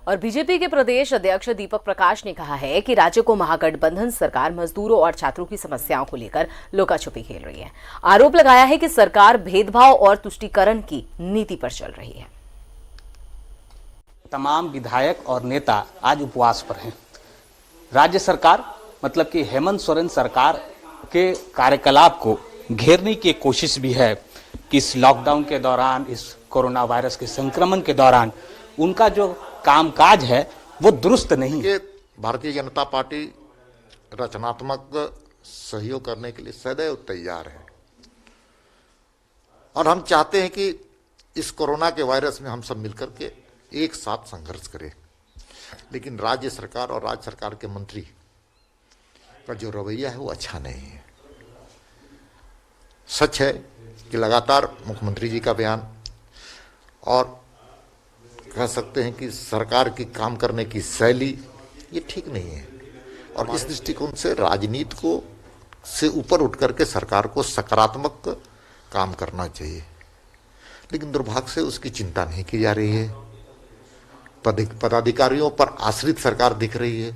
और बीजेपी के प्रदेश अध्यक्ष दीपक प्रकाश ने कहा है कि राज्य को महागठबंधन सरकार मजदूरों और छात्रों की समस्याओं को लेकर लुकाछुपी खेल रही है। आरोप लगाया है कि सरकार भेदभाव और तुष्टीकरण की नीति पर चल रही है। तमाम विधायक और नेता आज उपवास पर हैं। राज्य सरकार मतलब कि हेमंत सोरेन सरकार के कार्यकलाप को घेरने की कोशिश भी है कि इस लॉकडाउन के दौरान, इस कोरोना वायरस के संक्रमण के दौरान उनका जो कामकाज है वो दुरुस्त नहीं है। भारतीय जनता पार्टी रचनात्मक सहयोग करने के लिए सदैव तैयार है और हम चाहते हैं कि इस कोरोना के वायरस में हम सब मिलकर के एक साथ संघर्ष करें। लेकिन राज्य सरकार और राज्य सरकार के मंत्री का जो रवैया है वो अच्छा नहीं है। सच है कि लगातार मुख्यमंत्री जी का बयान और कह सकते हैं कि सरकार की काम करने की शैली ये ठीक नहीं है और इस दृष्टिकोण से राजनीति को से ऊपर उठ करके सरकार को सकारात्मक काम करना चाहिए। लेकिन दुर्भाग्य से उसकी चिंता नहीं की जा रही है। पदाधिकारियों पर आश्रित सरकार दिख रही है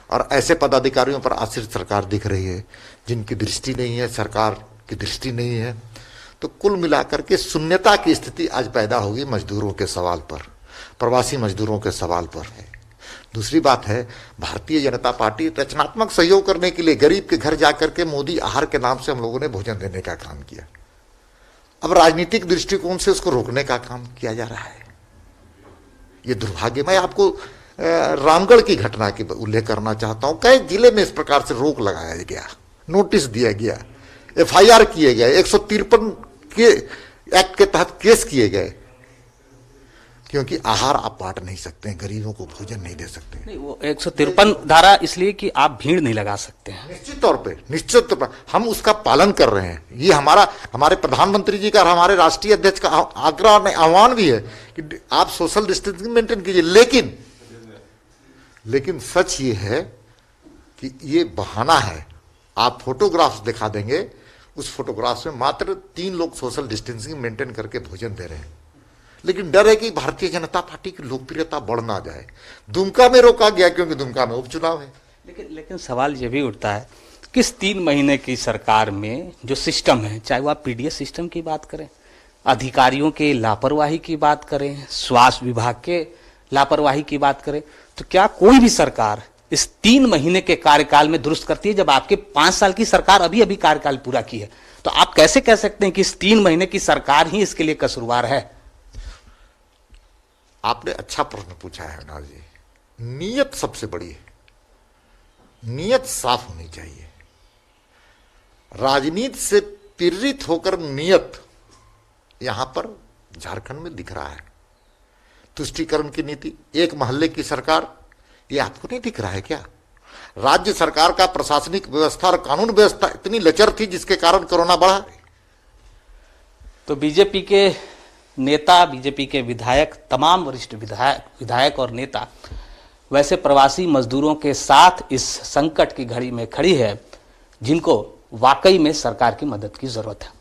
और ऐसे पदाधिकारियों पर आश्रित सरकार दिख रही है जिनकी दृष्टि नहीं है, सरकार की दृष्टि नहीं है। तो कुल मिलाकर के शून्यता की स्थिति आज पैदा होगी मजदूरों के सवाल पर, प्रवासी मजदूरों के सवाल पर है। दूसरी बात है, भारतीय जनता पार्टी रचनात्मक सहयोग करने के लिए गरीब के घर जाकर के मोदी आहार के नाम से हम लोगों ने भोजन देने का काम किया। अब राजनीतिक दृष्टिकोण से उसको रोकने का काम किया जा रहा है। ये दुर्भाग्य। मैं आपको रामगढ़ की घटना की उल्लेख करना चाहता हूं। कई जिले में इस प्रकार से रोक लगाया गया, नोटिस दिया गया, FIR किए गए, 153 के एक्ट के तहत केस किए गए, क्योंकि आहार आप बांट नहीं सकते हैं, गरीबों को भोजन नहीं दे सकते। नहीं, वो 153 धारा इसलिए कि आप भीड़ नहीं लगा सकते हैं। निश्चित तौर पे हम उसका पालन कर रहे हैं। ये हमारे प्रधानमंत्री जी का और हमारे राष्ट्रीय अध्यक्ष का आग्रह और आह्वान भी है कि आप सोशल डिस्टेंसिंग मेंटेन कीजिए। लेकिन सच ये है कि ये बहाना है। आप फोटोग्राफ्स दिखा देंगे, उस फोटोग्राफ्स में मात्र 3 लोग सोशल डिस्टेंसिंग मेंटेन करके भोजन दे रहे हैं। लेकिन डर है कि भारतीय जनता पार्टी की लोकप्रियता बढ़ ना जाए। दुमका में रोका गया क्योंकि दुमका में उपचुनाव है। लेकिन सवाल ये भी उठता है कि इस 3 महीने की सरकार में जो सिस्टम है, चाहे वो आप PDS सिस्टम की बात करें, अधिकारियों के लापरवाही की बात करें, स्वास्थ्य विभाग के लापरवाही की बात करें, तो क्या कोई भी सरकार इस 3 महीने के कार्यकाल में दुरुस्त करती है? जब आपके 5 साल की सरकार अभी कार्यकाल पूरा की है, तो आप कैसे कह सकते हैं कि इस 3 महीने की सरकार ही इसके लिए कसूरवार है? आपने अच्छा प्रश्न पूछा है अविनाश जी। नीयत सबसे बड़ी है। नीयत साफ होनी चाहिए। राजनीति से प्रेरित होकर नीयत यहां पर झारखंड में दिख रहा है। तुष्टीकरण की नीति, एक मोहल्ले की सरकार, ये आपको नहीं दिख रहा है क्या? राज्य सरकार का प्रशासनिक व्यवस्था और कानून व्यवस्था इतनी लचर थी जिसके कारण कोरोना बढ़ा। तो बीजेपी के नेता, बीजेपी के विधायक, तमाम वरिष्ठ विधायक और नेता वैसे प्रवासी मजदूरों के साथ इस संकट की घड़ी में खड़ी है जिनको वाकई में सरकार की मदद की जरूरत है।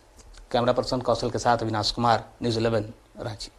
कैमरा पर्सन कौशल के साथ अविनाश कुमार, न्यूज़ 11 रांची।